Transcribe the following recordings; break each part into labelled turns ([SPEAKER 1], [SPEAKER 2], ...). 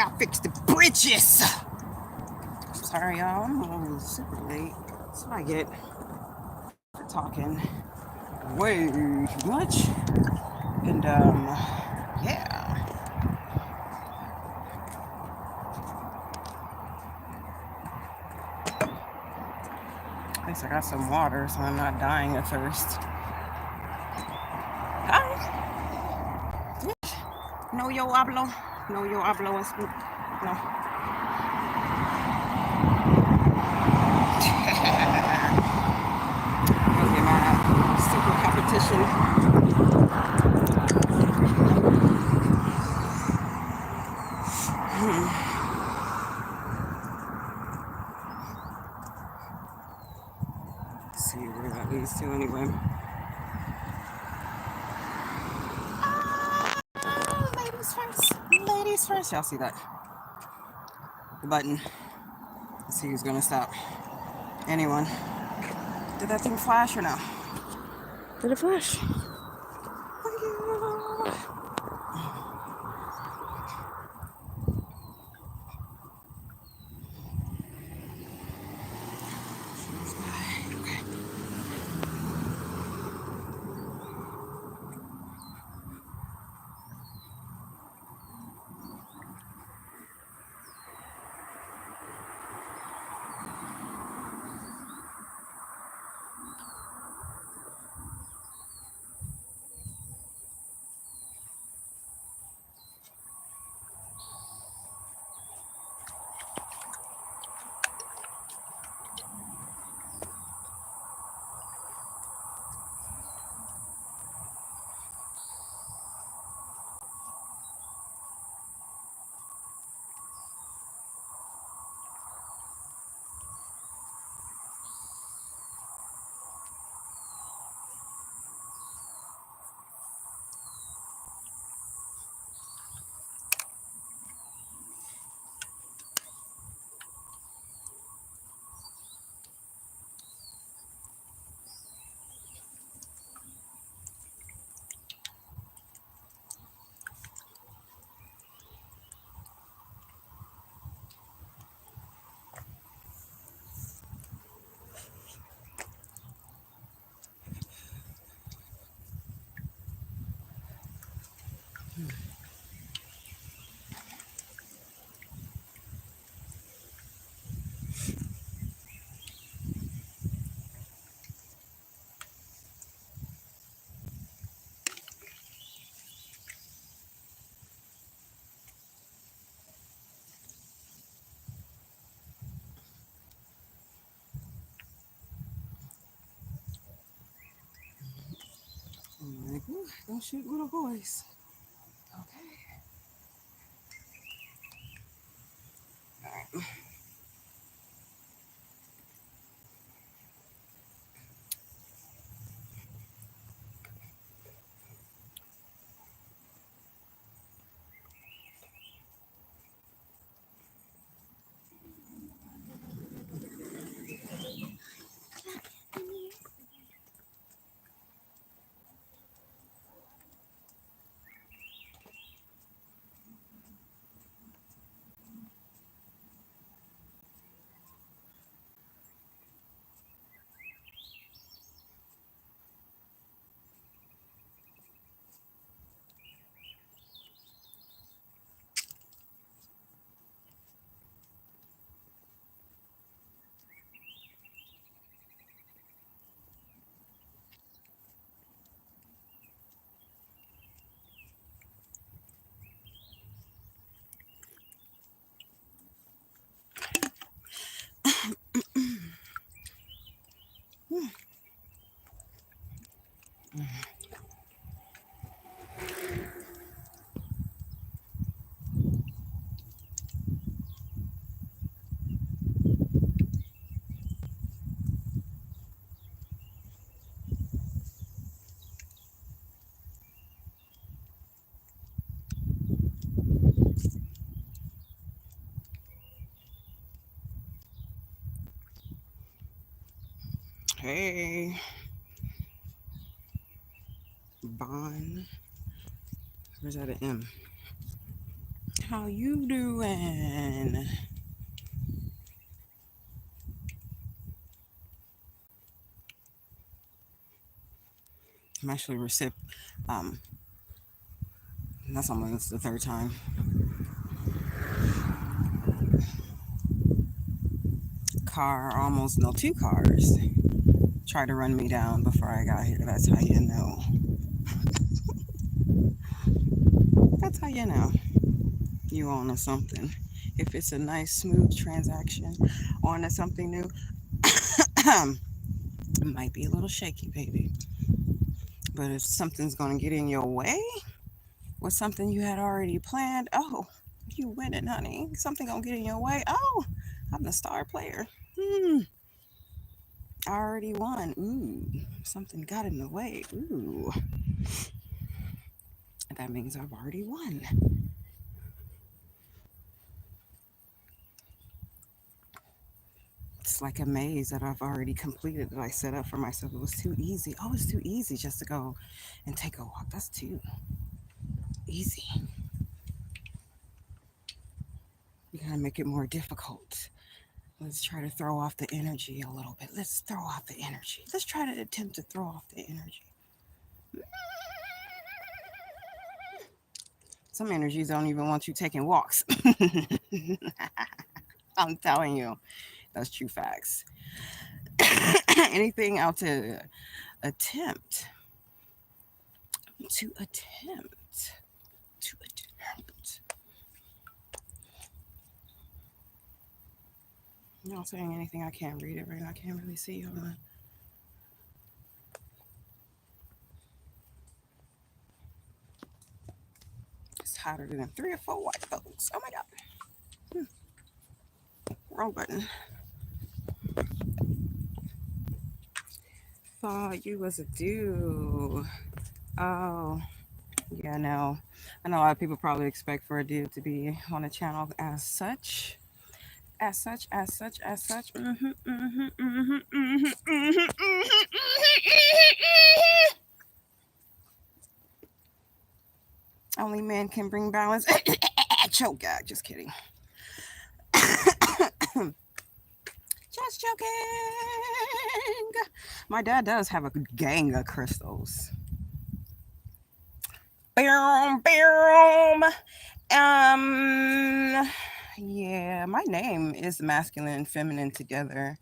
[SPEAKER 1] gotta fix the bridges. Sorry, y'all. I'm a little super late. That's what I get for talking way too much. And, yeah. At least I got some water, so I'm not dying of thirst. Hi. No, yo hablo. No, yo hablo. No. Okay, my super competition. See where that leads to anyway. Ladies first. Ladies first. Y'all see that? The button. Let's see who's gonna stop. Anyone? Did that thing flash or no? Did it flash? Thank you. Okay. I'm like, don't shoot little boys. Okay. All right. Hey, Bon. Where's that an M? How you doing? I'm actually um that's almost the third time. Car almost no two cars tried to run me down before I got here. That's how you know. That's how you know you on to something. If it's a nice smooth transaction on to something new, it might be a little shaky, baby. But if something's gonna get in your way with something you had already planned, oh, you winning, honey. Something gonna get in your way. Oh, I'm the star player. Hmm. I already won. Ooh, something got in the way. Ooh, that means I've already won. It's like a maze that I've already completed that I set up for myself. It was too easy. Oh, it's too easy just to go and take a walk. That's too easy. You gotta make it more difficult. Let's try to throw off the energy a little bit. Let's throw off the energy. Let's try to attempt to throw off the energy. Some energies don't even want you taking walks. I'm telling you, that's true facts. Anything out attempt, to attempt, to attempt. I'm not saying anything. I can't read it right now. I can't really see. Hold on. It's hotter than 3 or 4 white folks. Oh my god. Wrong button. Thought you was a dude. Oh, yeah, no. I know a lot of people probably expect for a dude to be on a channel as such. As such, as such, as such. Only men can bring balance. Choke gag. Just kidding. Just joking. My dad does have a gang of crystals. Boom, boom. Yeah, my name is masculine and feminine together.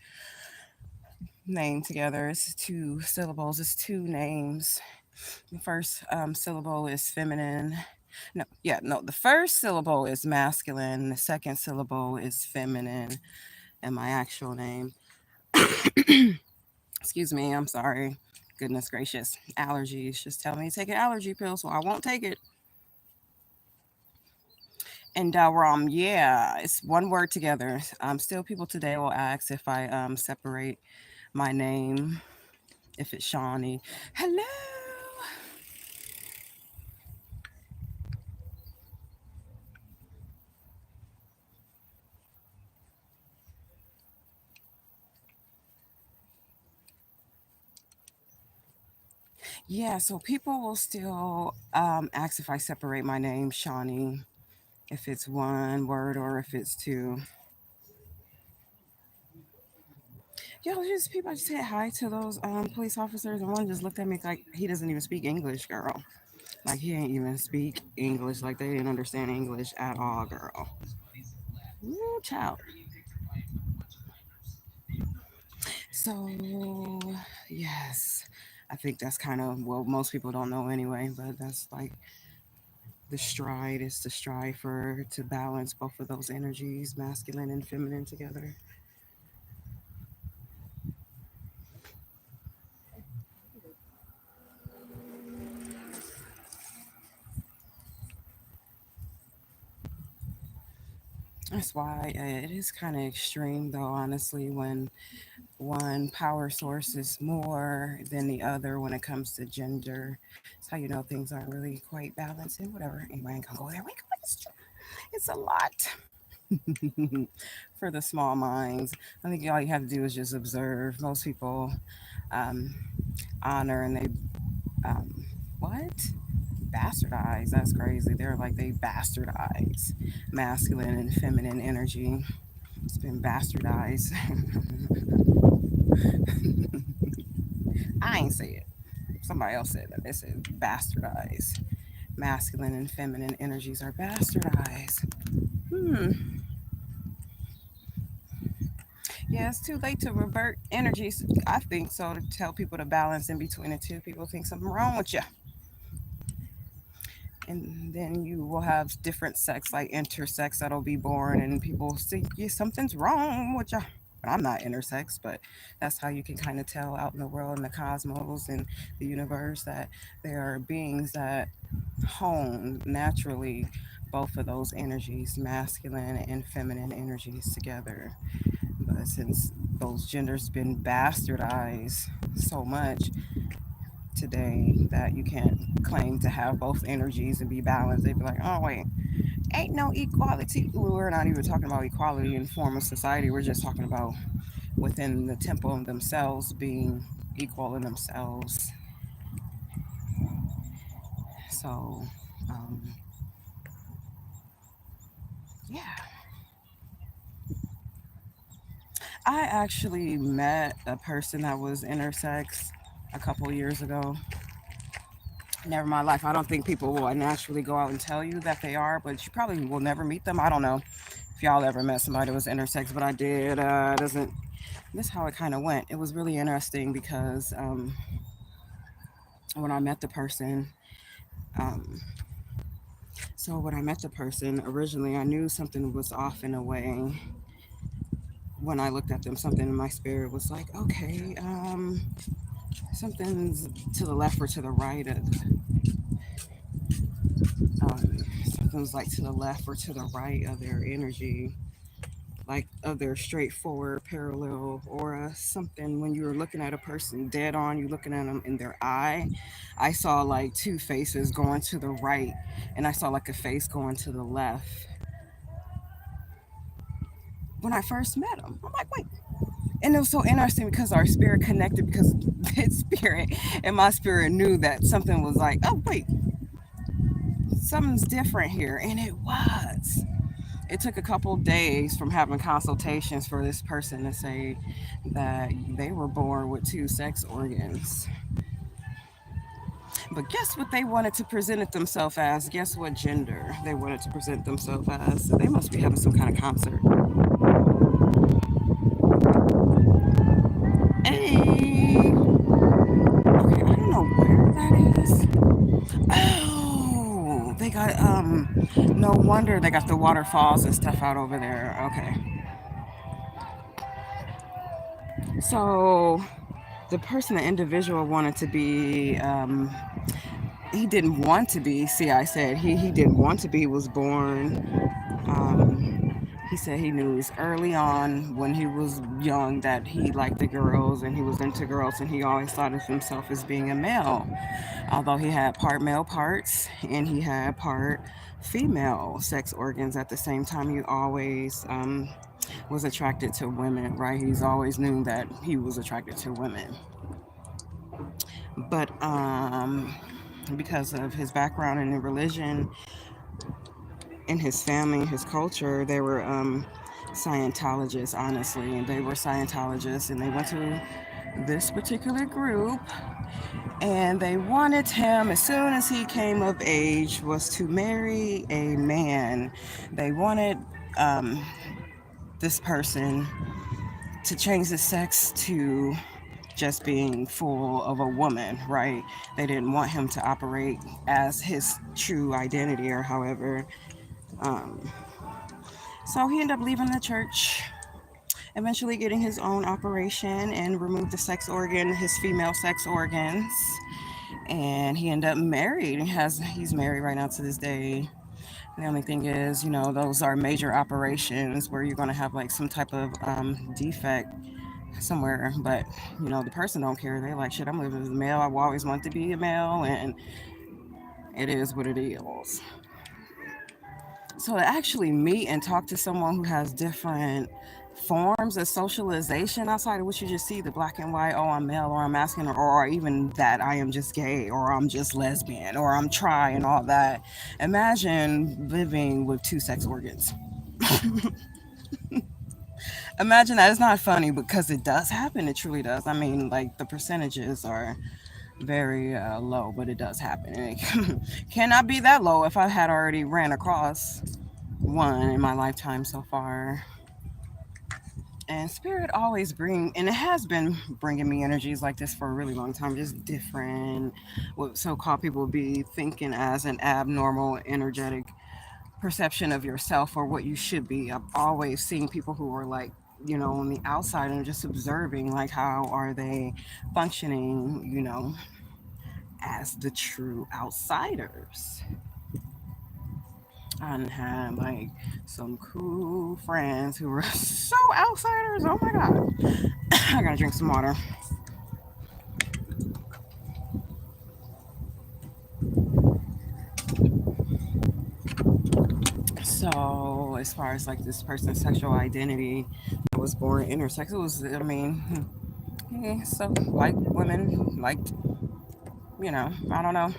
[SPEAKER 1] Name together. It's 2 syllables. It's 2 names. The first syllable is feminine. No, yeah, no. The first syllable is masculine. The second syllable is feminine. And my actual name. Excuse me. I'm sorry. Goodness gracious. Allergies. Just tell me to take an allergy pill, so I won't take it. And yeah, it's one word together. Still, people today will ask if I separate my name, if it's Shawnee. Hello. Yeah, so people will still ask if I separate my name, Shawnee, if it's one word or if it's two. Yo, just people, I just said hi to those police officers, and one just looked at me like he doesn't even speak English, girl. Like he ain't even speak English. Like they didn't understand English at all, girl. Ooh, child. So yes, I think that's kind of well, most people don't know anyway, but that's like the stride is to strive for to balance both of those energies, masculine and feminine together. That's why it is kind of extreme, though, honestly, when one power source is more than the other when it comes to gender. It's how you know things aren't really quite balanced and whatever. Anyway, I ain't gonna go there. It's a lot for the small minds. I think all you have to do is just observe. Most people um, honor and they, what? Bastardized. That's crazy. They're like they bastardize masculine and feminine energy. It's been bastardized. I ain't say it. Somebody else said that. They said bastardized. Masculine and feminine energies are bastardized. Hmm. Yeah, it's too late to revert energies. I think so, to tell people to balance in between the two. People think something wrong with you. And then you will have different sex, like intersex, that'll be born, and people think yeah, something's wrong with you. I'm not intersex, but that's how you can kind of tell out in the world, in the cosmos and the universe, that there are beings that hone naturally both of those energies, masculine and feminine energies together. But since those genders been bastardized so much today that you can't claim to have both energies and be balanced, they'd be like, oh wait, ain't no equality. We're not even talking about equality in form of society. We're just talking about within the temple themselves being equal in themselves. So, um, yeah, I actually met a person that was intersex a couple years ago. Never in my life. I don't think people will naturally go out and tell you that they are, but you probably will never meet them. I don't know if y'all ever met somebody that was intersex, but I did. Doesn't this is how it kind of went? It was really interesting because when I met the person, um, so when I met the person originally, I knew something was off in a way. When I looked at them, something in my spirit was like, okay, something's to the left or to the right of something's like to the left or to the right of their energy, like of their straightforward parallel aura. Something when you were looking at a person dead on, you looking at them in their eye. I saw like two faces going to the right, and I saw like a face going to the left. When I first met him, I'm like, wait. And it was so interesting because our spirit connected because his spirit and my spirit knew that something was like, oh wait, something's different here, and it was. It took a couple days from having consultations for this person to say that they were born with two sex organs. But guess what they wanted to present it themselves as? Guess what gender they wanted to present themselves as? So they must be having some kind of concert. Hey, okay, I don't know where that is. Oh, they got no wonder they got the waterfalls and stuff out over there. Okay. So the person, the individual wanted to be he didn't want to be. See, I said he didn't want to be, was born. He said he knew early on when he was young that he liked the girls and he was into girls, and he always thought of himself as being a male, although he had part male parts and he had part female sex organs. At the same time, he always was attracted to women, right? He's always knew that he was attracted to women. But because of his background in religion, in his family, his culture, they were Scientologists, honestly. And they were Scientologists, and they went to this particular group, and they wanted him, as soon as he came of age, was to marry a man. They wanted um, this person to change the sex to just being full of a woman, right? They didn't want him to operate as his true identity, or however. Um, so he ended up leaving the church, eventually getting his own operation and removed the sex organ, his female sex organs. And he ended up married. He's married right now to this day. The only thing is, those are major operations where you're going to have like some type of defect somewhere. But the person don't care. They're like, shit, I'm living as a male. I've always wanted to be a male, and it is what it is. So to actually meet and talk to someone who has different forms of socialization outside of what you just see, the black and white, oh, I'm male or I'm masculine, or even that I am just gay or I'm just lesbian or I'm tri and all that. Imagine living with two sex organs. Imagine that. It's not funny because it does happen. It truly does. I mean, like the percentages are very low, but it does happen. And it cannot be that low if I had already ran across one in my lifetime so far. And spirit always bring, and it has been bringing me energies like this for a really long time, just different, what so-called people would be thinking as an abnormal energetic perception of yourself or what you should be. I've always seen people who are like, on the outside and just observing, like, how are they functioning, as the true outsiders. I had like some cool friends who were so outsiders. Oh my god. I gotta drink some water. So, as far as like this person's sexual identity that was born intersex, it was, I mean, yeah, so like women, liked, I don't know.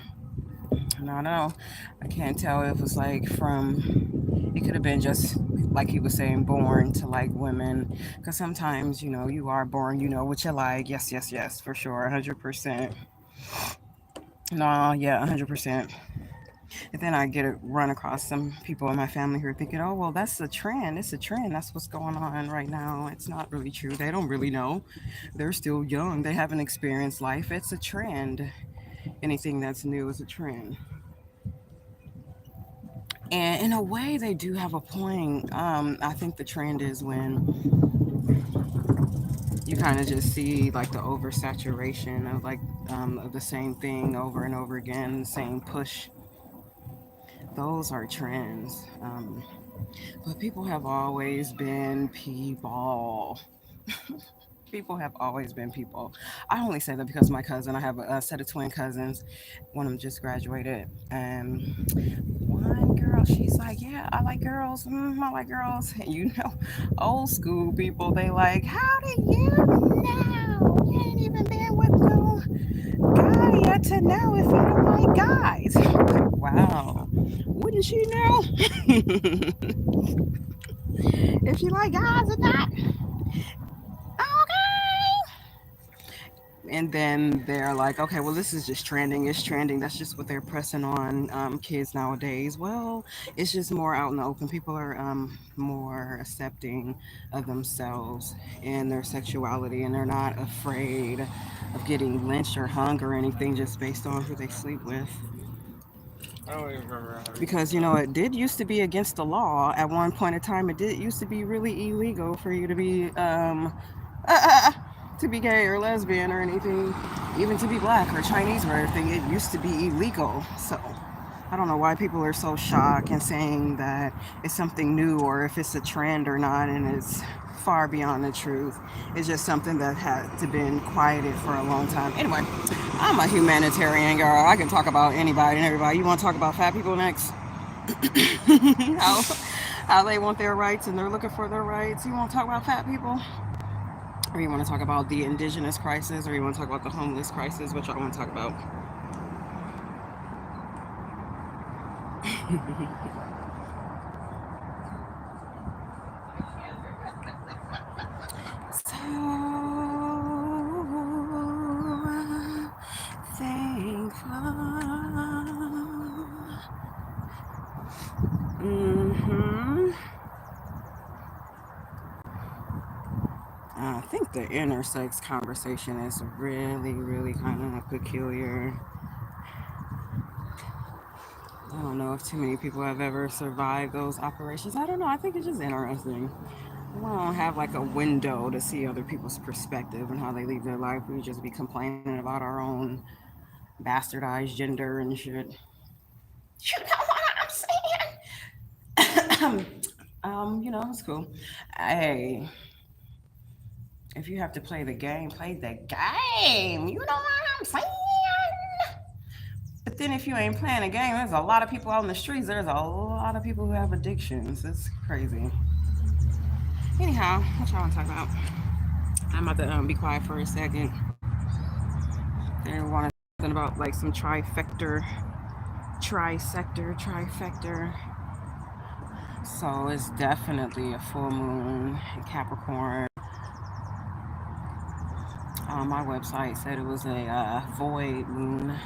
[SPEAKER 1] I don't know. I can't tell if it's like from, it could have been just like he was saying, born to like women. Because sometimes, you are born, what you like. Yes, yes, yes, for sure. 100%. No, yeah, 100%. And then I run across some people in my family who are thinking, oh, well, that's a trend. It's a trend. That's what's going on right now. It's not really true. They don't really know. They're still young. They haven't experienced life. It's a trend. Anything that's new is a trend. And in a way, they do have a point. I think the trend is when you kind of just see like the oversaturation of like of the same thing over and over again, same push. Those are trends. But people have always been people. People have always been people. I only say that because my cousin, I have a set of twin cousins. One of them just graduated, and one girl, she's like, "Yeah, I like girls. I like girls." And old school people, they like, "How do you know? You ain't even been with no guy yet to know if you don't like guys." Wow, wouldn't you know if you like guys or not? Okay. And then they're like, okay, well, this is just trending. It's trending. That's just what they're pressing on kids nowadays. Well, it's just more out in the open. People are more accepting of themselves and their sexuality, and they're not afraid of getting lynched or hung or anything just based on who they sleep with. Because it did used to be against the law at one point in time. It did used to be really illegal for you to be uh, to be gay or lesbian or anything, even to be black or Chinese or everything. It used to be illegal. So I don't know why people are so shocked and saying that it's something new or if it's a trend or not, and it's far beyond the truth. It's just something that had to been quieted for a long time. Anyway, I'm a humanitarian girl. I can talk about anybody and everybody. You want to talk about fat people next? how, how they want their rights and they're looking for their rights. You want to talk about fat people? Or you want to talk about the indigenous crisis? Or you want to talk about the homeless crisis? Which I want to talk about. So thankful. Hmm. I think the intersex conversation is really, really kind of peculiar. I don't know if too many people have ever survived those operations. I don't know. I think it's just interesting. We don't have like a window to see other people's perspective and how they live their life. We just be complaining about our own bastardized gender and shit. You know what I'm saying? It's cool. Hey, if you have to play the game, play the game. You know what I'm saying? But then if you ain't playing a game, there's a lot of people out in the streets. There's a lot of people who have addictions. It's crazy. Anyhow, what y'all want to talk about? I'm about to be quiet for a second. They want to talk about like some trifecta. So it's definitely a full moon in Capricorn. My website said it was a void moon.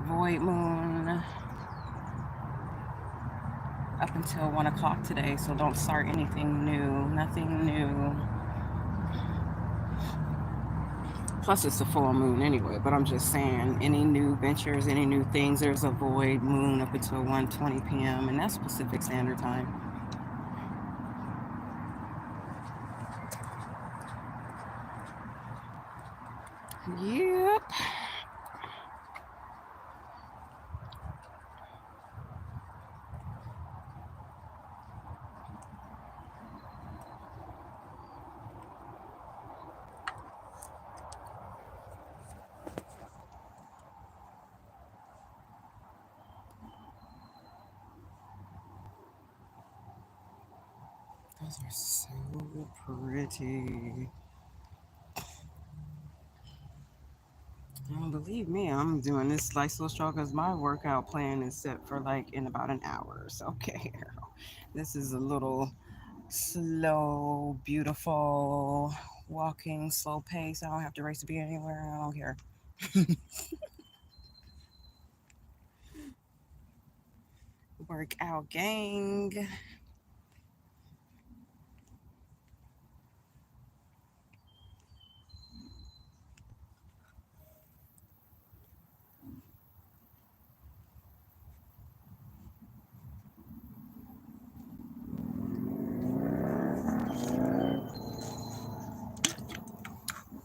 [SPEAKER 1] Void moon up until 1 o'clock today. So don't start anything new. Nothing new. Plus, it's a full moon anyway. But I'm just saying, any new ventures, any new things, there's a void moon up until 1:20 p.m. and that's Pacific Standard Time. Yep. Those are so pretty. Believe me, I'm doing this like so strong because my workout plan is set for like in about an hour. So, okay, this is a little slow, beautiful, walking, slow pace. I don't have to race to be anywhere. I don't care. Workout gang.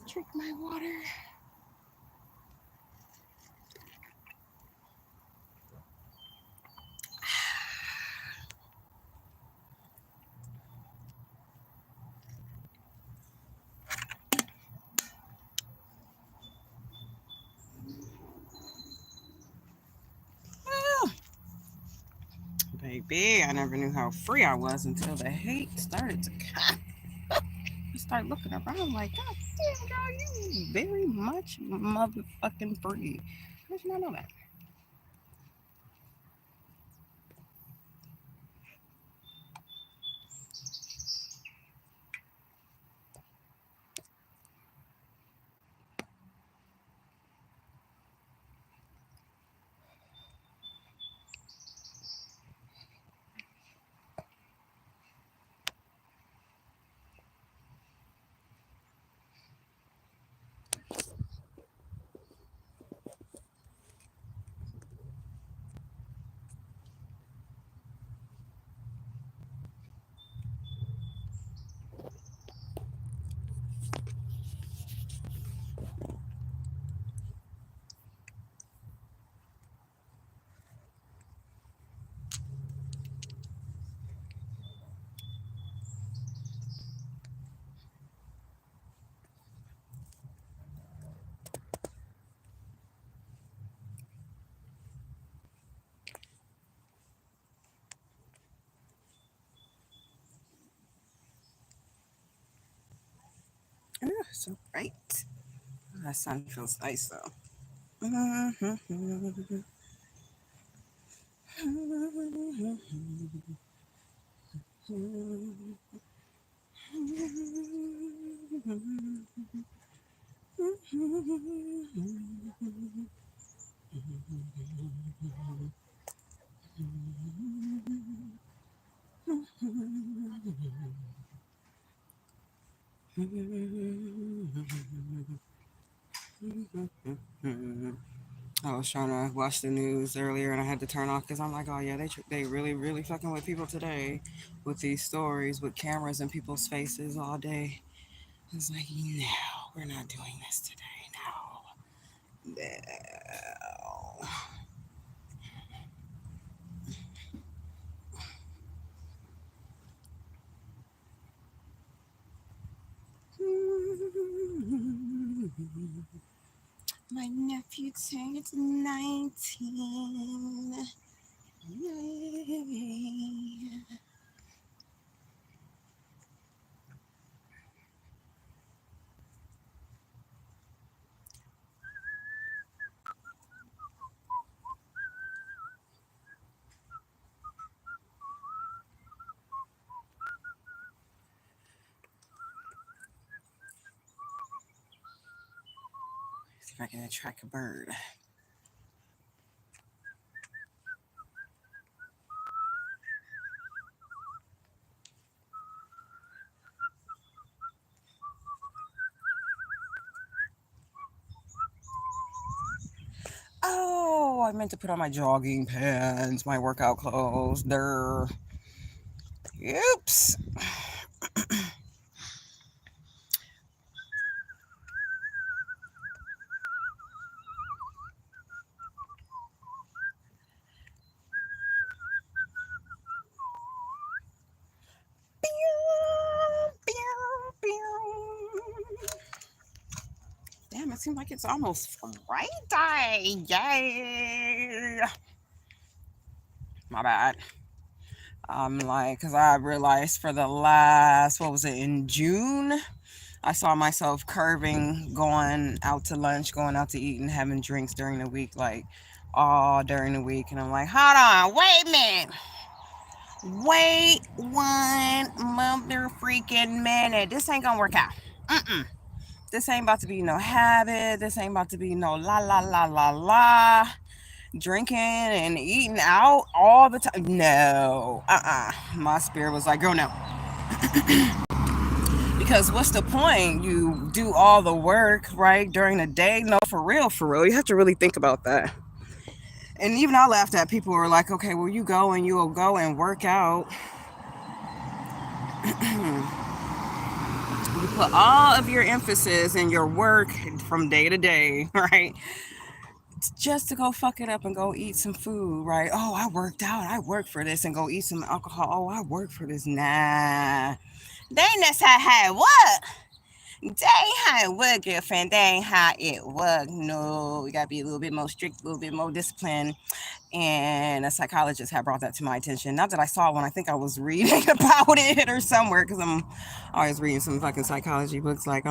[SPEAKER 1] Drink my water. Well, baby, I never knew how free I was until the hate started to come. I start looking around like, God damn, girl, you very much motherfucking free. How did you not know that? Oh, so bright. That sun feels nice though. I was trying to watch the news earlier and I had to turn off because I'm like, oh yeah, they really fucking with people today with these stories with cameras in people's faces all day. It's like, no, we're not doing this today. No, no. My nephew turned 19. Yay. if I can attract a bird. Oh, I meant to put on my jogging pants, my workout clothes. They're. Oops. Damn, it seems like it's almost Friday. Yay. My bad. I'm like, because I realized for the last, what was it, in June? I saw myself curving, going out to lunch, going out to eat, and having drinks during the week, like all during the week. And I'm like, hold on, wait a minute. Wait one mother freaking minute. This ain't gonna work out. Mm-mm. This ain't about to be no habit. This ain't about to be no la la la la la. Drinking and eating out all the time. No. My spirit was like, go no. Because what's the point? You do all the work, right, during the day? No, for real, for real. You have to really think about that. And even I laughed at people who were like, okay, well, you go and you'll go and work out. You put all of your emphasis in your work from day to day, right? Just to go fuck it up and go eat some food, right? Oh, I worked out. I worked for this, and go eat some alcohol. Oh, I worked for this. Nah. They ain't that's how it work. They ain't how it work, girlfriend. They ain't how it work. No, we gotta be a little bit more strict, a little bit more disciplined. And a psychologist had brought that to my attention. Not that I saw one, I think I was reading about it or somewhere, because I'm always reading some fucking psychology books. Like,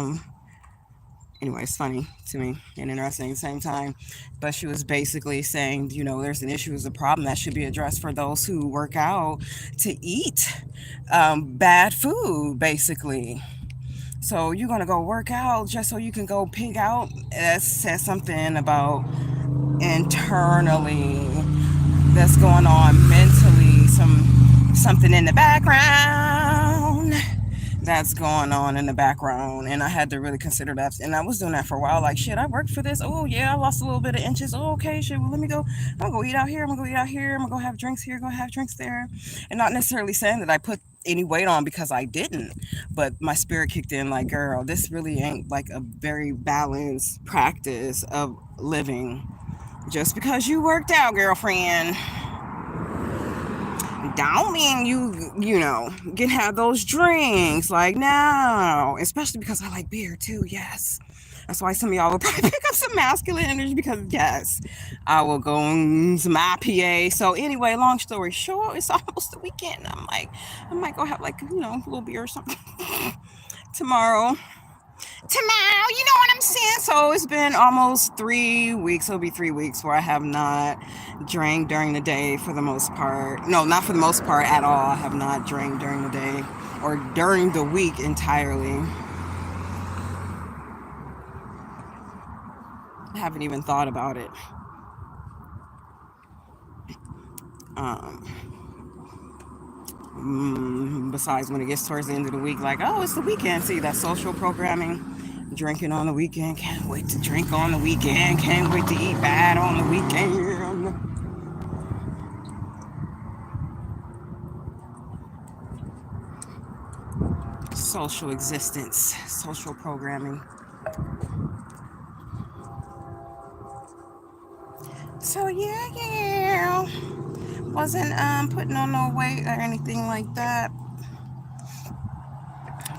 [SPEAKER 1] anyway, it's funny to me and interesting at the same time. But she was basically saying, there's an issue, there's a problem that should be addressed for those who work out to eat bad food, basically. So you're going to go work out just so you can go pig out? That says something about internally that's going on mentally, something in the background that's going on in the background. And I had to really consider that. And I was doing that for a while. Like, shit, I worked for this. Oh, yeah, I lost a little bit of inches. Oh, okay, shit, well, let me go. I'm going to go eat out here. I'm going to go eat out here. I'm going to go have drinks here, go have drinks there. And not necessarily saying that I put any weight on, because I didn't. But my spirit kicked in like, girl, this really ain't like a very balanced practice of living. Just because you worked out, girlfriend, don't mean you can have those drinks. Like, no. Especially because I like beer too. Yes. That's why some of y'all will probably pick up some masculine energy, because yes, I will go on some IPA. So anyway, long story short, it's almost the weekend. I might go have like, a little beer or something tomorrow, you know what I'm saying? So it's been almost 3 weeks. It'll be 3 weeks where I have not drank during the day for the most part. No, not for the most part at all. I have not drank during the day or during the week entirely. I haven't even thought about it. Besides when it gets towards the end of the week, like, oh, it's the weekend. See, that social programming. Drinking on the weekend. Can't wait to drink on the weekend. Can't wait to eat bad on the weekend. Social existence. Social programming. So yeah. Wasn't putting on no weight or anything like that.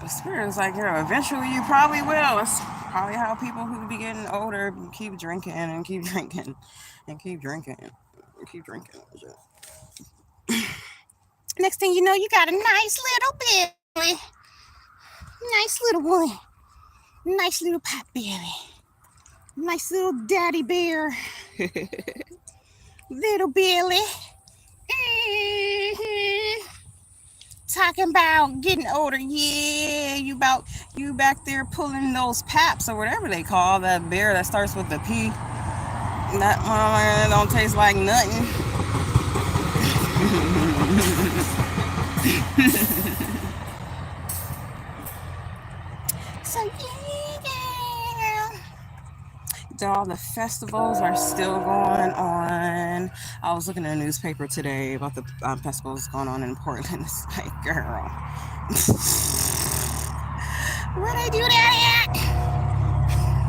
[SPEAKER 1] But spirit was like, girl, eventually you probably will. It's probably how people who be getting older keep drinking and keep drinking and keep drinking and keep drinking. Next thing you know, you got a nice little belly. Nice little one. Nice little pot belly. Nice little daddy bear. Little belly. Mm-hmm. talking about getting older. Yeah, you back there pulling those paps or whatever they call that beer that starts with the P. That one don't taste like nothing. So yeah. All the festivals are still going on. I was looking at a newspaper today about the festivals going on in Portland. It's like, girl, where they do that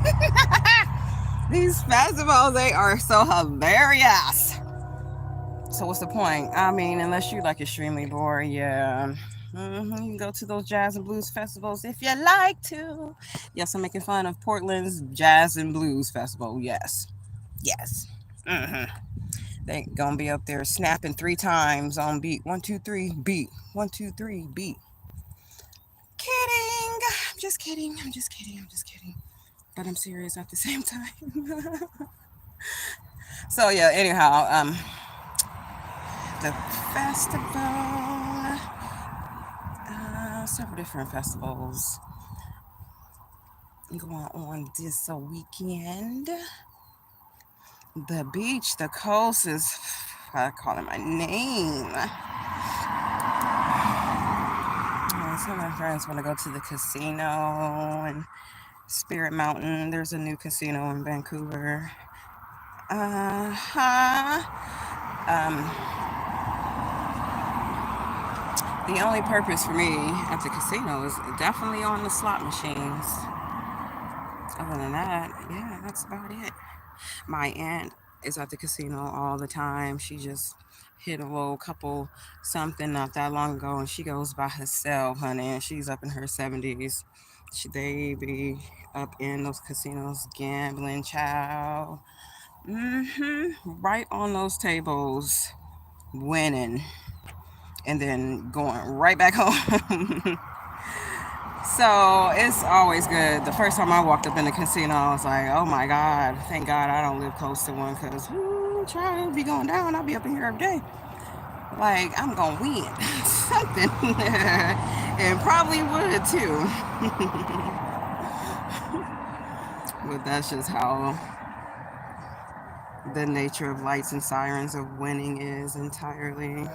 [SPEAKER 1] at? These festivals, they are so hilarious. So what's the point? I mean, unless you like extremely bored, yeah. You can go to those jazz and blues festivals if you like to. Yes, I'm making fun of Portland's Jazz and Blues Festival. Yes. Yes. hmm They gonna be up there snapping 3 times on beat. 1, 2, 3, beat. 1, 2, 3, beat. Kidding. I'm just kidding. I'm just kidding. I'm just kidding. But I'm serious at the same time. So yeah. Anyhow, the festival. Several different festivals going on this weekend. The beach, the coast is. I call it my name. Some of my friends want to go to the casino and Spirit Mountain. There's a new casino in Vancouver. Um, the only purpose for me at the casino is definitely on the slot machines. Other than that, yeah, that's about it. My aunt is at the casino all the time. She just hit a little couple something not that long ago, and she goes by herself, honey. And she's up in her 70s. They be up in those casinos gambling, child. Right on those tables, winning, and then going right back home. So it's always good. The first time I walked up in the casino, I was like, oh my God, thank God I don't live close to one because trying to be going down, I'll be up in here every day. Like, I'm going to win something. And probably would too. But that's just how the nature of lights and sirens of winning is entirely.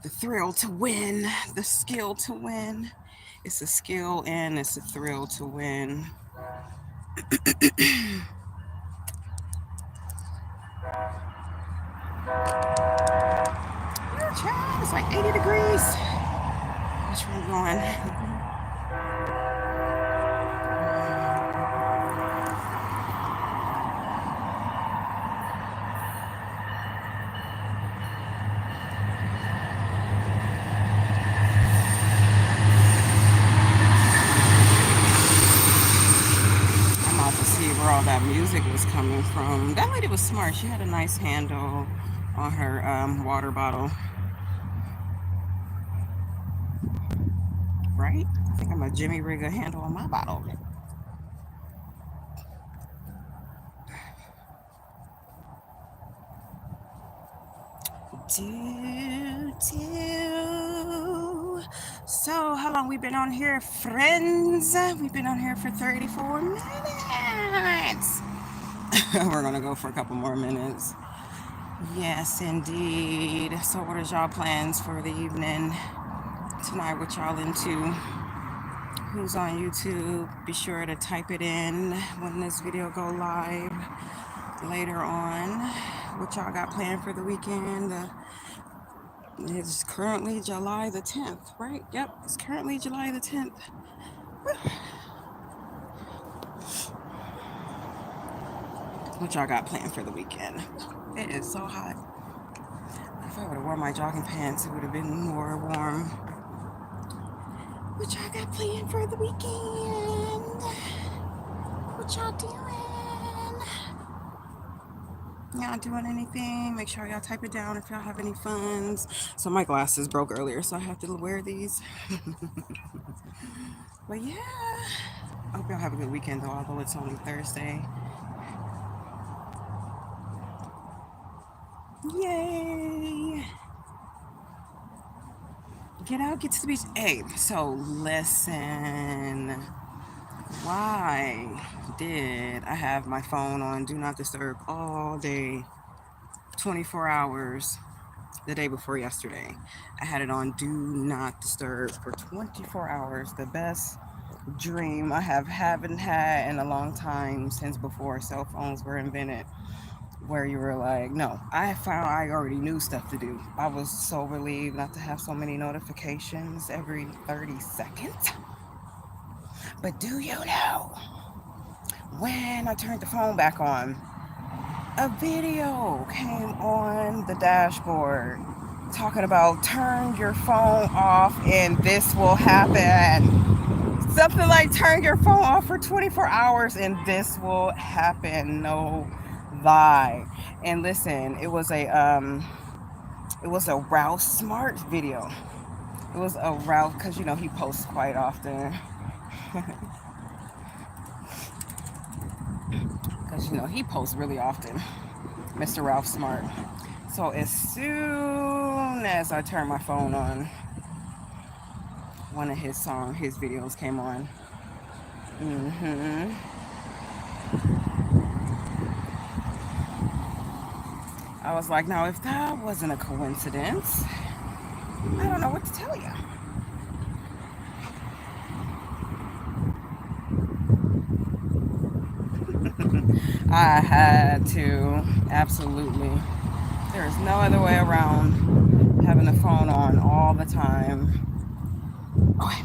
[SPEAKER 1] The thrill to win, the skill to win. It's a skill and it's a thrill to win. Child, it's like 80 degrees. Which one going? I'm about to see where all that music was coming from. That lady was smart. She had a nice handle on her water bottle. Right? I think I'm a Jimmy rig a handle on my bottle. Do. So, how long we been on here, friends? We've been on here for 34 minutes. We're gonna go for a couple more minutes. Yes, indeed. So, what is y'all plans for the evening tonight? What y'all into? Who's on YouTube? Be sure to type it in when this video go live later on. What y'all got planned for the weekend? It's currently July the 10th, right? Yep, it's currently July the 10th. What y'all got planned for the weekend? It is so hot. If I would have worn my jogging pants, it would have been more warm. What y'all got planned for the weekend? What y'all doing? Y'all doing anything? Make sure y'all type it down if y'all have any funds. So my glasses broke earlier, so I have to wear these. But yeah, I hope y'all have a good weekend though, although it's only Thursday. Yay! Get out, get to the beach. Hey, so listen. Why did I have my phone on Do Not Disturb all day, 24 hours, the day before yesterday? I had it on Do Not Disturb for 24 hours. The best dream I haven't had in a long time, since before cell phones were invented, where you were like, no, I found I already knew stuff to do. I was so relieved not to have so many notifications every 30 seconds. But do you know, when I turned the phone back on, a video came on the dashboard talking about turn your phone off and this will happen. Something like turn your phone off for 24 hours and this will happen. No lie. And listen, it was a Ralph Smart video. It was a Ralph, because he posts quite often. Because he posts really often, Mr. Ralph Smart. So as soon as I turned my phone on, one of his videos came on. I was like, now if that wasn't a coincidence, I don't know what to tell you. I had to, absolutely. There's no other way around having the phone on all the time. Okay.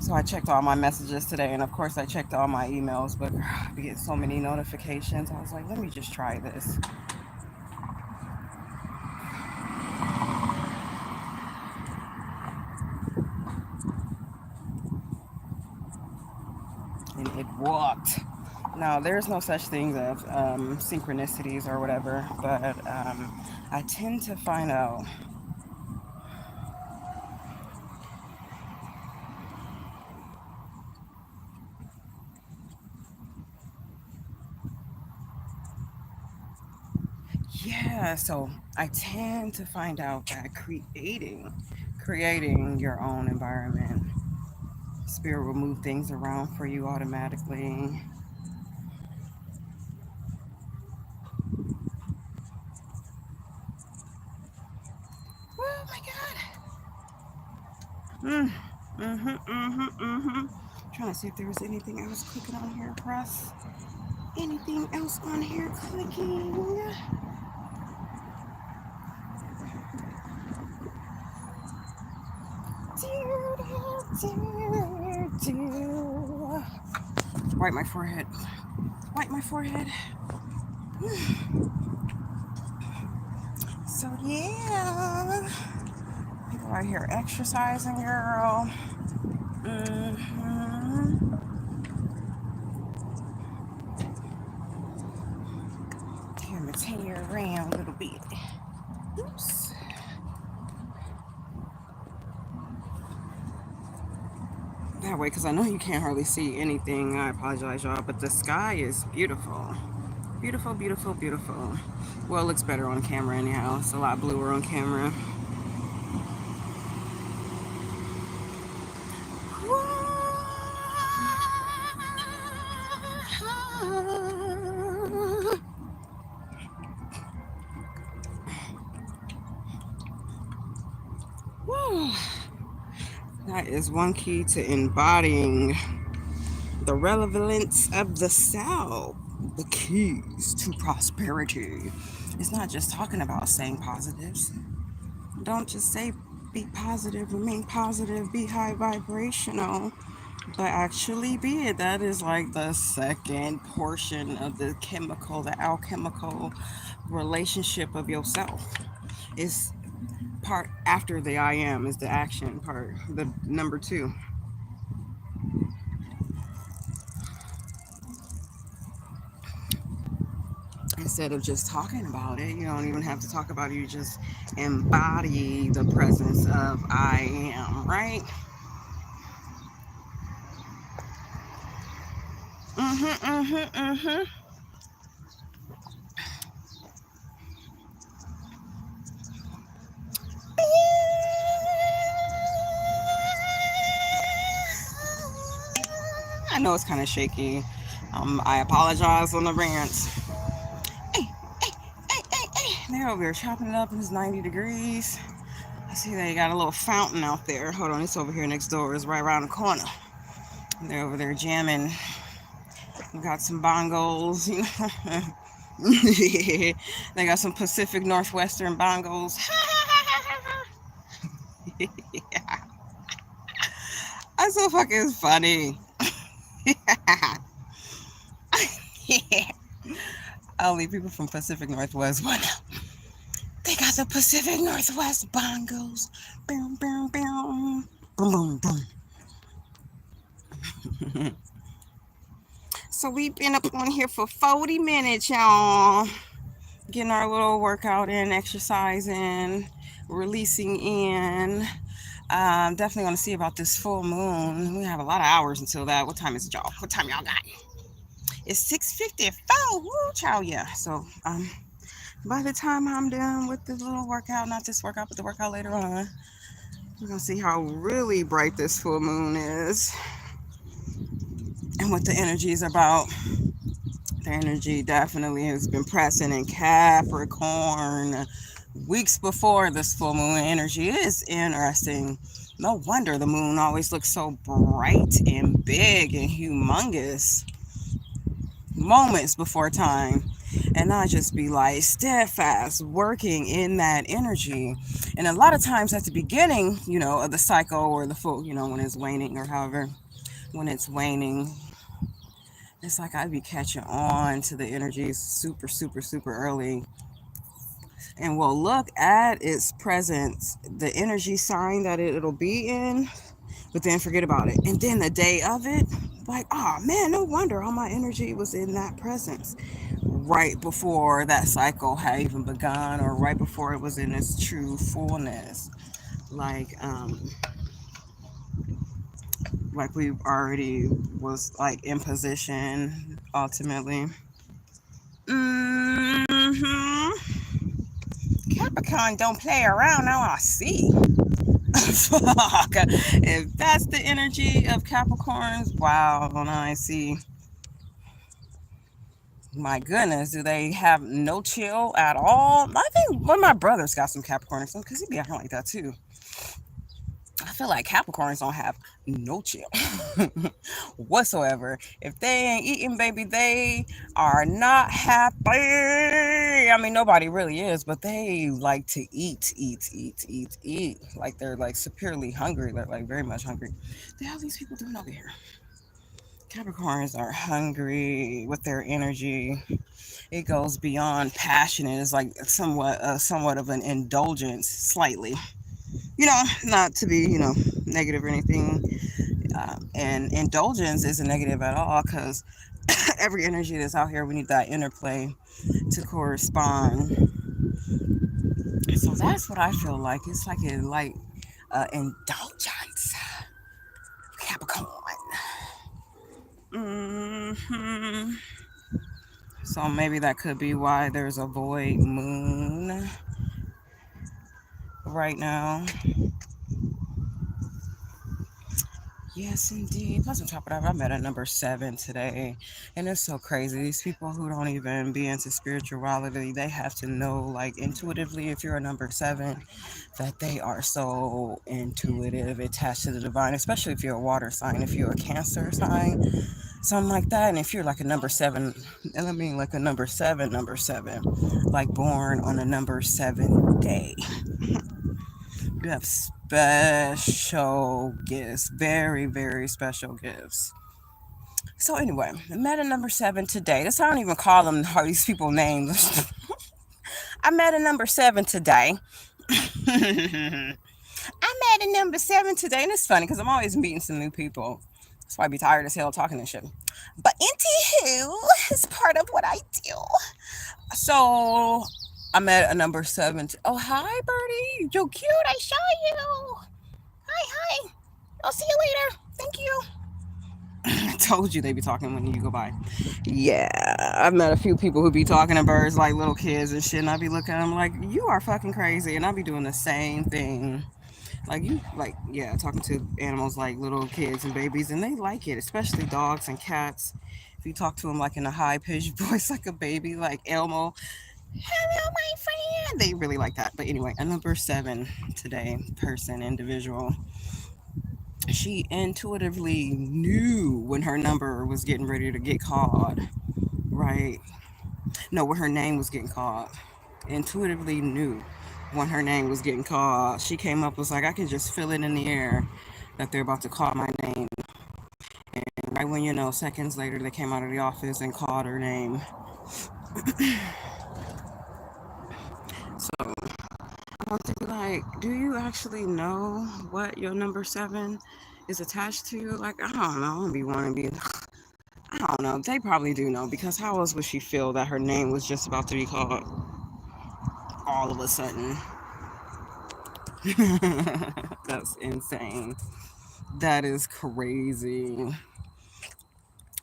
[SPEAKER 1] So I checked all my messages today, and of course I checked all my emails, but I get so many notifications. I was like, let me just try this. And it worked. Now, there's no such thing as synchronicities or whatever, but I tend to find out. Yeah, so I tend to find out that creating your own environment, spirit will move things around for you automatically. Oh my God. Trying to see if there was anything else clicking on here, press. Anything else on here clicking? Wipe my forehead. Wipe my forehead. So yeah, people out here exercising, girl. Here, I'm gonna turn you around a little bit. Oops. That way, because I know you can't hardly see anything. I apologize, y'all, but the sky is beautiful. Beautiful, beautiful, beautiful. Well, it looks better on camera anyhow. It's a lot bluer on camera. That is one key to embodying the relevance of the self. The keys to prosperity. It's not just talking about saying positives. Don't just say be positive, remain positive, be high vibrational, but actually be it. That is like the second portion of the alchemical relationship of yourself. Is part after the I am is the action part, the number two. Instead of just talking about it, you don't even have to talk about it. You just embody the presence of I am, right? Mm-hmm. I know it's kind of shaky. I apologize on the rants. Hey, hey, hey. They're over here chopping it up. It's 90 degrees. I see they got a little fountain out there. Hold on, it's over here next door. It's right around the corner. And they're over there jamming. We got some bongos, you know. They got some Pacific Northwestern bongos. That's so fucking funny. Only people from Pacific Northwest one. They got the Pacific Northwest bongos. Boom, boom, boom. Boom, boom, boom. So we've been up on here for 40 minutes, y'all. Getting our little workout in, exercising, releasing in. Definitely want to see about this full moon. We have a lot of hours until that. What time is it, y'all? What time y'all got? It's 6:54. Woo, child, yeah. So, by the time I'm done with this little workout, not this workout, but the workout later on, we're gonna see how really bright this full moon is and what the energy is about. The energy definitely has been pressing in Capricorn weeks before this full moon. Energy is interesting. No wonder the moon always looks so bright and big and humongous moments before time, and not just be like steadfast working in that energy. And a lot of times at the beginning, you know, of the cycle or the full, you know, when it's waning or however, when it's waning, it's like I'd be catching on to the energy super, super, super early. And we'll look at its presence, the energy sign that it'll be in, but then forget about it. And then the day of it, like, oh man, no wonder all my energy was in that presence right before that cycle had even begun, or right before it was in its true fullness. Like, like we already was like in position ultimately. Mm-hmm. Capricorn don't play around. Now I see. Fuck. If that's the energy of Capricorns, wow. When I see, my goodness, do they have no chill at all? I think one of my brothers got some Capricorn or something because he be acting like that too. I feel like Capricorns don't have no chill whatsoever. If they ain't eating, baby, they are not happy. I mean, nobody really is, but they like to eat, eat, eat, eat, eat. Like they're like superiorly hungry. They're like very much hungry. What the hell are these people doing over here? Capricorns are hungry with their energy. It goes beyond passionate. It's like somewhat of an indulgence, slightly. You know, not to be, you know, negative or anything. And indulgence isn't negative at all because every energy that's out here, we need that interplay to correspond. So that's what I feel like. It's like a like indulgence, Capricorn. Hmm. So maybe that could be why there's a void moon right now. Yes, indeed. Plus, on top of that, I met a number 7 today, and it's so crazy. These people who don't even be into spirituality, they have to know, like, intuitively, if you're a number 7, that they are so intuitive, attached to the divine, especially if you're a water sign, if you're a Cancer sign, something like that. And if you're like a number 7, and I mean like a number 7, like born on a number 7 day. You have special gifts, very, very special gifts. So anyway, I met a number 7 today. That's why I don't even call them these people names. I met a number 7 today. I met a number 7 today, and it's funny because I'm always meeting some new people. That's why I be tired as hell talking and shit. But anywho, is part of what I do. So I met a number 7. Oh, hi, Birdie. You're cute. I saw you. Hi. I'll see you later. Thank you. I told you they be talking when you go by. Yeah, I've met a few people who be talking to birds like little kids and shit, and I be looking at them like, you are fucking crazy, and I be doing the same thing. Like you, like yeah, talking to animals like little kids and babies, and they like it, especially dogs and cats. If you talk to them like in a high pitched voice, like a baby, like Elmo, hello, my friend, they really like that. But anyway, a number seven today, person, individual. She intuitively knew when her number was getting ready to get called, right? No, when her name was getting called. Intuitively knew when her name was getting called. She came up, was like, I can just feel it in the air that they're about to call my name. And right when you know, seconds later, they came out of the office and called her name. So I want to be like, do you actually know what your number seven is attached to? Like, I don't know. I don't be wanting to be. I don't know. They probably do know because how else would she feel that her name was just about to be called all of a sudden? That's insane. That is crazy.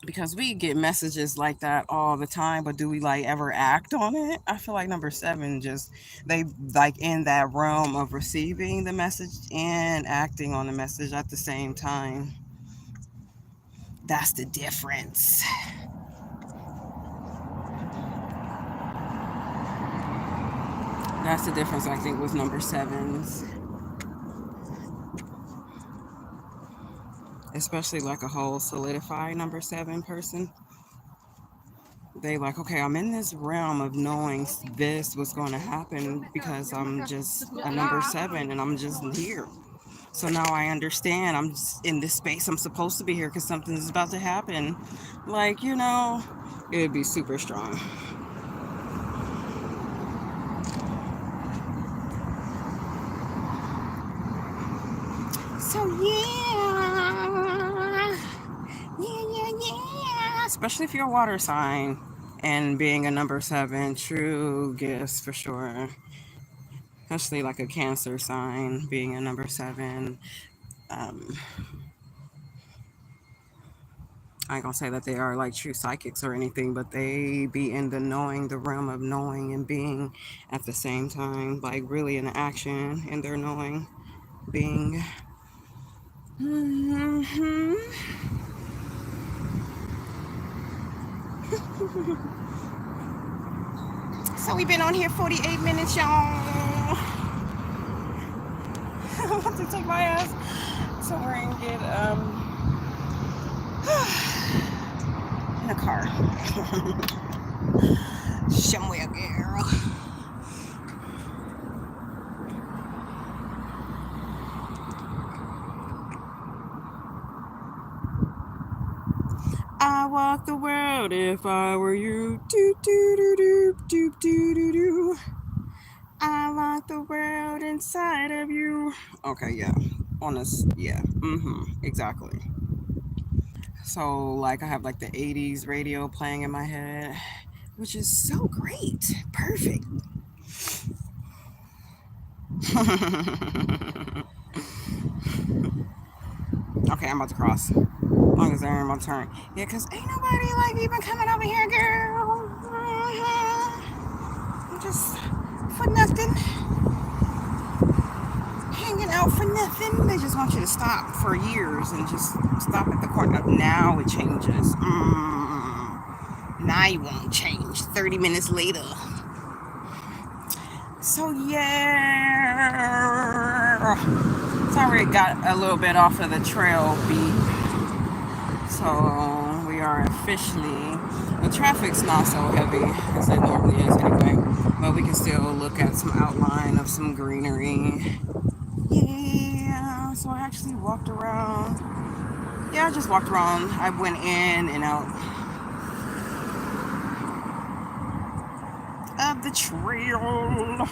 [SPEAKER 1] Because we get messages like that all the time, but do we like ever act on it? I feel like number seven just they like in that realm of receiving the message and acting on the message at the same time. That's the difference. That's the difference I think with number sevens. Especially like a whole solidified number seven person. They like, okay, I'm in this realm of knowing this was going to happen because I'm just a number seven and I'm just here. So now I understand I'm just in this space. I'm supposed to be here because something's about to happen. Like, it'd be super strong. So yeah. Especially if you're a water sign and being a number seven, true gifts for sure. Especially like a Cancer sign, being a number seven. Um, I ain't gonna say that they are like true psychics or anything, but they be in the knowing, the realm of knowing and being at the same time, like really in action in their knowing, being. Hmm. So we've been on here 48 minutes, y'all. I'm about to take my ass somewhere and get in a car. Somewhere, girl. I walk the world if I were you. Do do do do do do do do. I want the world inside of you. Okay, yeah. On this, yeah. Exactly. So, like, I have like the 80s radio playing in my head, which is so great. Perfect. Okay, I'm about to cross. As long as they're in my turn. Yeah, because ain't nobody like even coming over here, girl. Just for nothing. Hanging out for nothing. They just want you to stop for years and just stop at the corner. Now it changes. Now you won't change 30 minutes later. So yeah. Sorry it got a little bit off of the trail beat. So we are officially, the traffic's not so heavy as it normally is anyway, but we can still look at some outline of some greenery. Yeah, so I actually walked around. Yeah, I just walked around. I went in and out of the trail.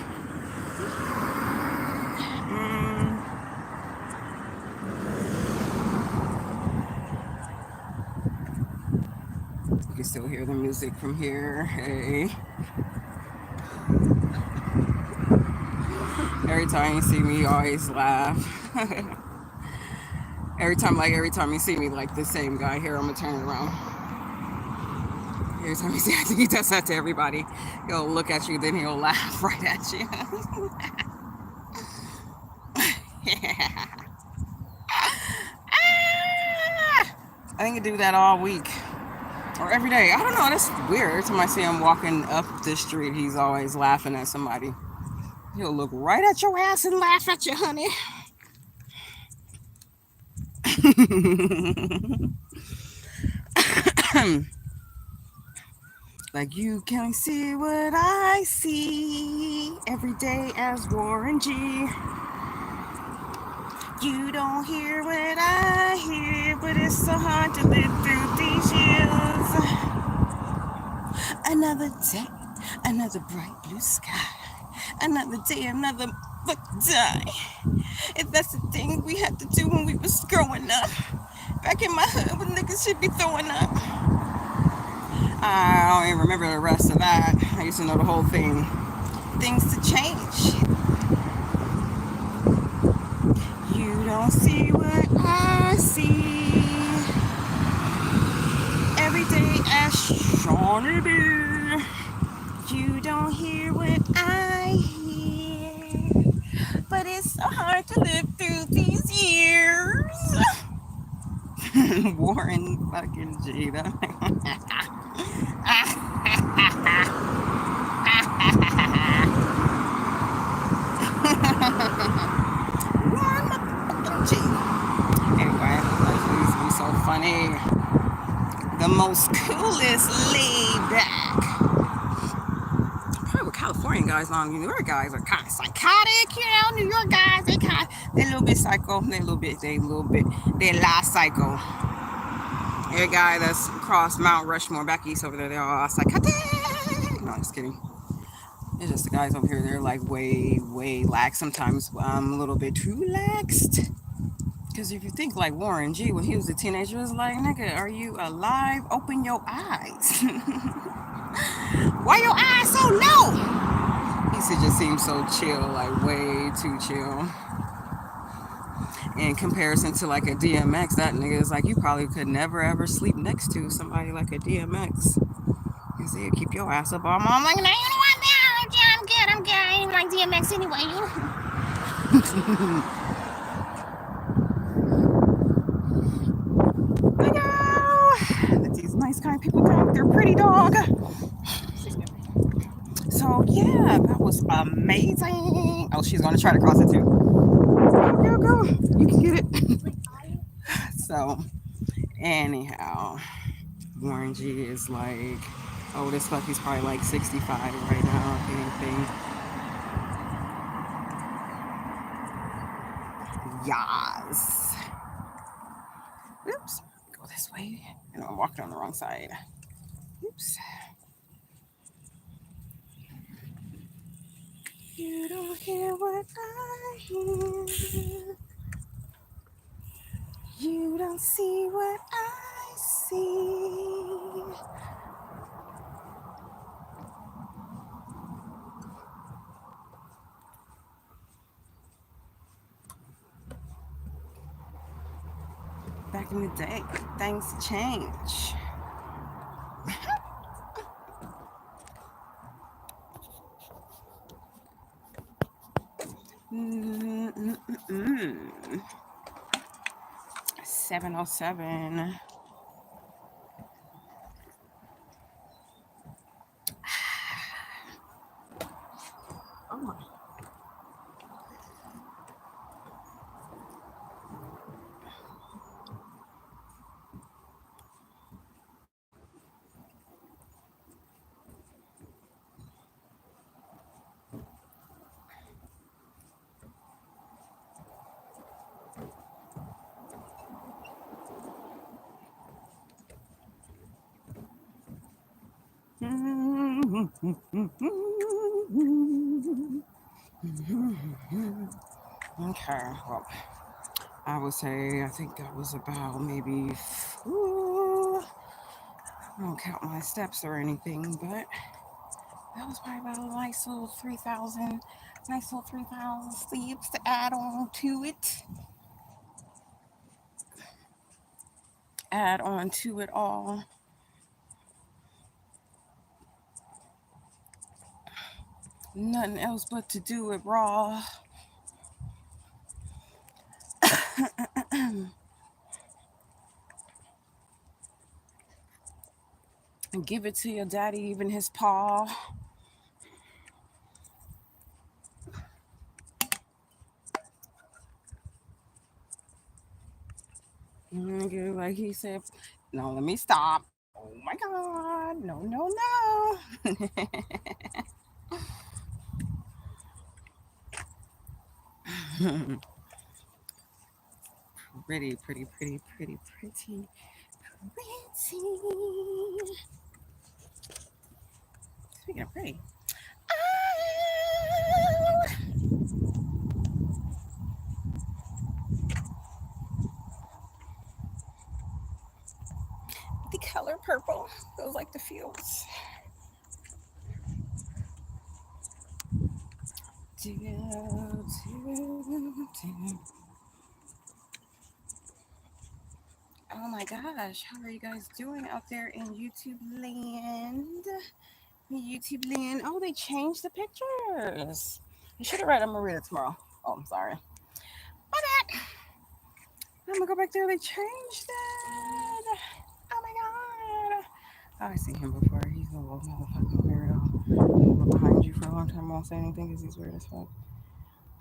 [SPEAKER 1] You can still hear the music from here. Hey. Every time you see me, you always laugh. every time you see me, like the same guy here, I'm gonna turn it around. Every time you see, I think he does that to everybody. He'll look at you, then he'll laugh right at you. I think I do that all week or every day. I don't know. That's weird. Every time I see him walking up the street, he's always laughing at somebody. He'll look right at your ass and laugh at you, honey. Like you can see what I see every day as Warren G. You don't hear what I hear, but it's so hard to live through these years. Another day, another bright blue sky. Another day, another fuck die. If that's the thing we had to do when we was growing up. Back in my hood, when niggas should be throwing up. I don't even remember the rest of that. I used to know the whole thing. Things to change. You don't see what I see. Every day as Shawnee B. You don't hear what I hear. But it's so hard to live through these years. Warren fucking G. Warren motherfucking G. Anyway, that used to be so funny. The most coolest laid back. Probably with California guys, New York guys are kind of psychotic, you know. New York guys, they're a little bit psycho. They la psycho. Every guy that's across Mount Rushmore back east over there, they're all psychotic. No, I'm just kidding. It's just the guys over here, they're like way lax. Sometimes a little bit too laxed. Because if you think like Warren G, when he was a teenager, it was like, nigga, are you alive? Open your eyes. Why your eyes so low? He used to just seem so chill, like way too chill. In comparison to like a DMX, that nigga is like, you probably could never ever sleep next to somebody like a DMX. Because they'll keep your ass up all morning. I'm like, no, you know what? I'm good. I ain't like DMX anyway. These nice kind of people think they're pretty dog. So yeah, that was amazing. Oh, she's gonna try to cross it too. Go. You can get it. So anyhow, Warren G is like old as fuck. He's probably like 65 right now, if anything. Yas. Oops. Go this way. And I'm walking on the wrong side. Oops. You don't hear what I hear. You don't see what I see. Back in the day, things change. Mm-mm-mm. 707. Oh my. Okay, well, I would say I think that was about maybe. Ooh, I don't count my steps or anything, but that was probably about a nice little 3,000 sleeps to add on to it. Add on to it all. Nothing else but to do it raw. And give it to your daddy, even his paw. Like he said, no, let me stop. Oh my God. No, no, no. Pretty, pretty, pretty, pretty, pretty, pretty. Speaking of pretty. The color purple feels like the fields. Oh my gosh, how are you guys doing out there in YouTube land? YouTube land. Oh, they changed the pictures. I should have read. I'm gonna read it tomorrow. Oh, I'm sorry. My bad. I'm gonna go back there. They changed it. Oh my God. I seen him before. He's a little motherfucking weirdo. He'll go behind you for a long time, won't say anything because he's weird as fuck.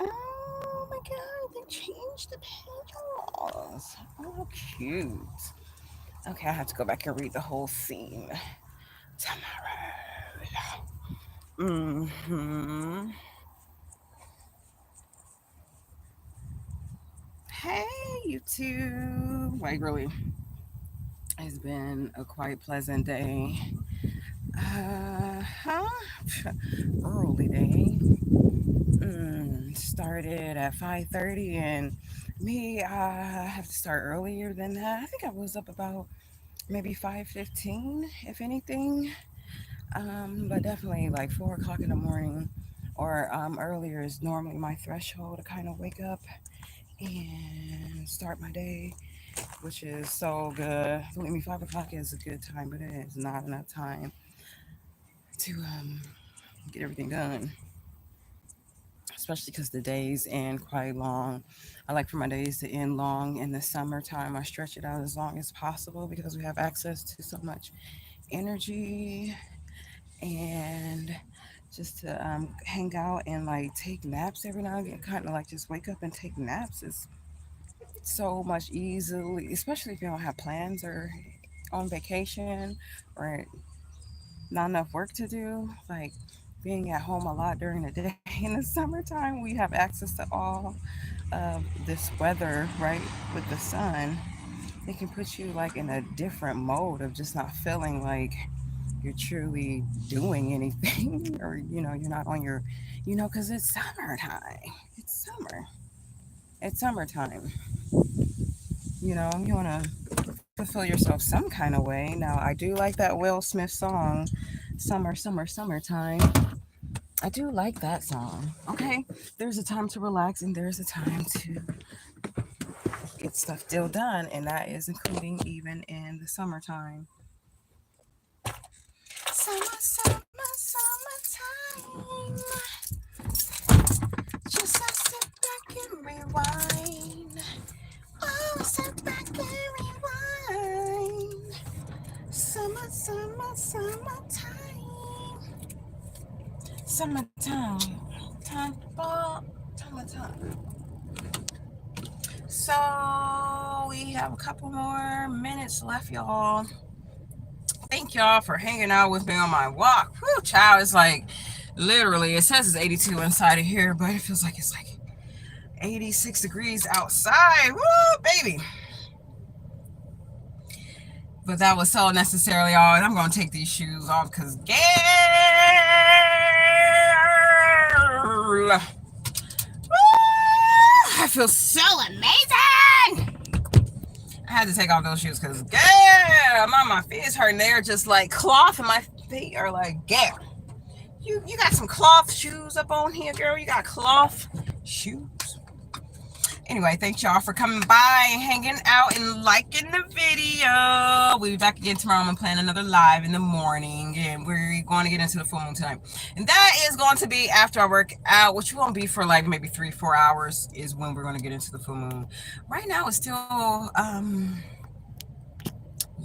[SPEAKER 1] Oh my God, they changed the pictures. Oh, cute. Okay, I have to go back and read the whole scene tomorrow. Hey, YouTube. Like, really, it's been a quite pleasant day. Early day. Started at 5:30, and me, I have to start earlier than that. I think I was up about maybe 5:15, if anything. But definitely like 4 o'clock in the morning or earlier is normally my threshold to kind of wake up and start my day, which is so good. Believe me, 5 o'clock is a good time, but it is not enough time to get everything done, especially because the days end quite long. I like for my days to end long in the summertime. I stretch it out as long as possible because we have access to so much energy, and just to hang out and like take naps every now and again, kind of like just wake up and take naps is so much easily, especially if you don't have plans or on vacation or not enough work to do. Like being at home a lot during the day in the summertime, we have access to all of this weather, right? With the sun, it can put you like in a different mode of just not feeling like you're truly doing anything or you're not on your because it's summertime. It's summertime. You want to fulfill yourself some kind of way. Now I do like that Will Smith song, Summer, Summer, Summertime. I do like that song. Okay, there's a time to relax and there's a time to get stuff still done, and that is including even in the summertime. Summer, summer, summertime. Just sit back and rewind. Oh, sit back and rewind. Summer, summer, summertime. Summertime. Summertime. So we have a couple more minutes left, y'all. Thank y'all for hanging out with me on my walk. Whew, child, it's like literally, it says it's 82 inside of here, but it feels like it's like 86 degrees outside. Woo, baby. But that was so necessarily all. And I'm going to take these shoes off because girl, I feel so amazing. I had to take off those shoes because girl, my feet is hurting. They're just like cloth, and my feet are like, girl, you got some cloth shoes up on here, girl. You got cloth shoes. Anyway, thanks y'all for coming by and hanging out and liking the video. We'll be back again tomorrow. I'm gonna plan another live in the morning, and we're going to get into the full moon tonight. And that is going to be after I work out, which won't be for like maybe 3-4 hours is when we're going to get into the full moon. Right now it's still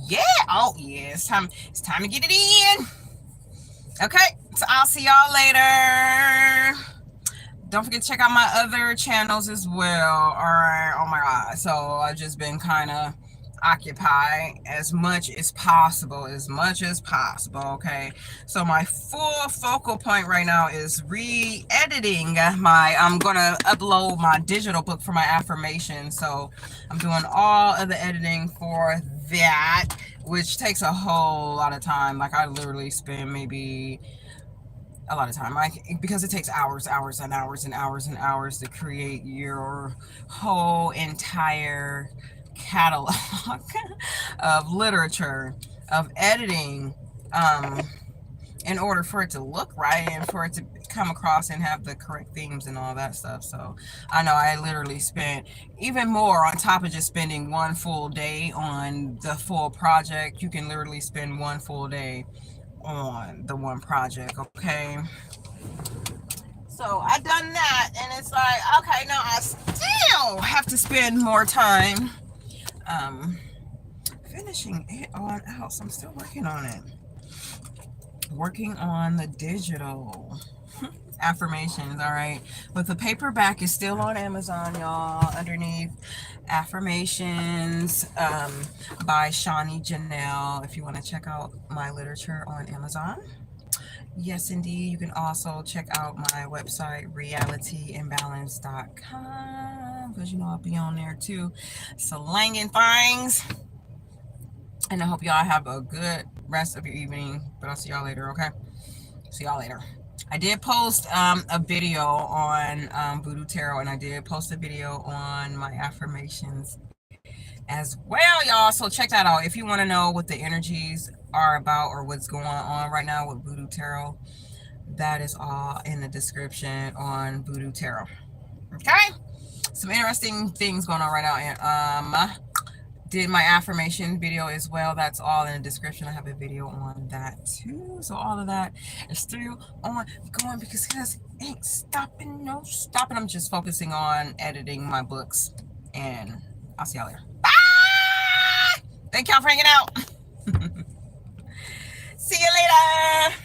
[SPEAKER 1] yeah, oh yeah, it's time to get it in. Okay, so I'll see y'all later. Don't forget to check out my other channels as well. All right, oh my god, so I've just been kind of occupied as much as possible, okay? So my full focal point right now is re-editing I'm gonna upload my digital book for my affirmation. So I'm doing all of the editing for that, which takes a whole lot of time. Like I literally spend maybe a lot of time, because it takes hours and hours to create your whole entire catalog of literature, of editing, in order for it to look right and for it to come across and have the correct themes and all that stuff. So I know I literally spent even more on top of just spending one full day on the full project. You can literally spend one full day on the one project, okay? So I done that, and it's like, okay, now I still have to spend more time finishing it on out. So I'm still working on it, working on the digital affirmations. All right, but the paperback is still on Amazon, y'all, underneath affirmations by Shani Janelle, if you want to check out my literature on Amazon. Yes, indeed. You can also check out my website, realityimbalance.com, because you know I'll be on there too, slanging things. And I hope y'all have a good rest of your evening, but I'll see y'all later, okay? See y'all later. I did post a video on Voodoo Tarot, and I did post a video on my affirmations as well, y'all. So check that out if you want to know what the energies are about or what's going on right now with Voodoo Tarot. That is all in the description on Voodoo Tarot. Okay, some interesting things going on right now. And did my affirmation video as well. That's all in the description. I have a video on that too. So all of that is still on going because it ain't stopping, no stopping. I'm just focusing on editing my books, and I'll see y'all later. Bye. Thank y'all for hanging out. See you later.